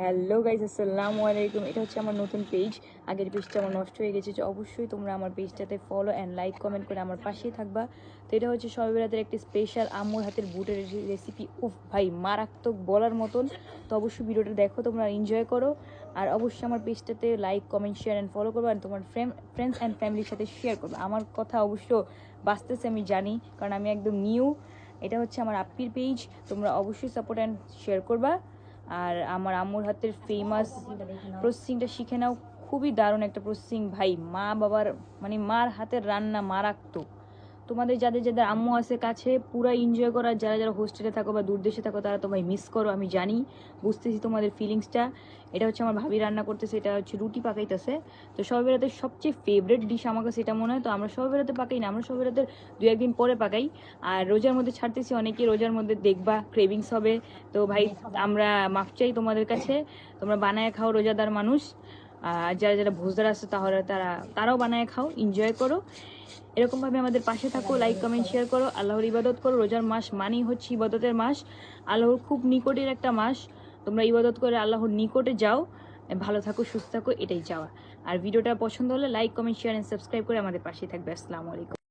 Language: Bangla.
হ্যালো গাইজ, আসসালামু আলাইকুম। এটা হচ্ছে আমার নতুন পেজ। আগের পেজটা আমার নষ্ট হয়ে গেছে, তো অবশ্যই তোমরা আমার পেজটাতে ফলো অ্যান্ড লাইক কমেন্ট করে আমার পাশেই থাকবা। তো এটা হচ্ছে সবে বেড়াতের একটি স্পেশাল আম্মুর হাতের বুটের রেসিপি। উফ ভাই, মারাত্মক বলার মতন। তো অবশ্যই ভিডিওটা দেখো, তোমরা এনজয় করো। আর অবশ্যই আমার পেজটাতে like comment share and follow করবো, আর তোমার ফ্রেন্ডস অ্যান্ড ফ্যামিলির সাথে শেয়ার করবো। আমার কথা অবশ্য বাঁচতেছে, আমি জানি, কারণ আমি একদম নিউ। এটা হচ্ছে আমার আপ্পির পেজ, তোমরা অবশ্যই সাপোর্ট অ্যান্ড শেয়ার করবা। আর আমার আম্মুর হাতের ফেমাস প্রসেসিংটা শিখে নাও। খুবই দারুণ একটা প্রসেসিং ভাই, মা বাবার মানে মার হাতের রান্না মারাত্মক। তোমাদের যাদের যাদের আম্মু আছে কাছে, পুরো এনজয় করো। আর যারা যারা হোস্টেলে থাকো বা দূর দেশে থাকো, তারা তো ভাই মিস করো, আমি জানি, বুঝতেছি তোমাদের ফিলিংসটা। এটা হচ্ছে আমার ভাবি রান্না করতেছে, এটা হচ্ছে রুটি পাকাইতেছে। তো সবাই বেড়াতে সবচেয়ে ফেভারিট ডিশ আমার কাছে এটা মনে হয়। তো আমরা সবাই বেড়াতে পাকাই না, আমরা সবাই বেড়াতে 2-1 দিন পরে পাকাই। আর রোজার মধ্যে ছাড়তেছি, অনেকে রোজার মধ্যে দেখবা ক্রেভিংস হবে। তো ভাই আমরা মাফ চাই তোমাদের কাছে, তোমরা বানায় খাও, রোজাদার মানুষ। আর যারা যারা ভোজদার আছে তাহলে তারাও বানায় খাও, এনজয় করো। এরকমভাবে আমাদের পাশে থাকো, লাইক কমেন্ট শেয়ার করো, আল্লাহর ইবাদত করো। রোজার মাস মানেই হচ্ছে ইবাদতের মাস, আল্লাহর খুব নিকটের একটা মাস। তোমরা ইবাদত করে আল্লাহর নিকটে যাও, ভালো থাকো, সুস্থ থাকো, এটাই চাওয়া। আর ভিডিওটা পছন্দ হলে like comment share and subscribe করে আমাদের পাশে থাকবে। আসসালামু আলাইকুম।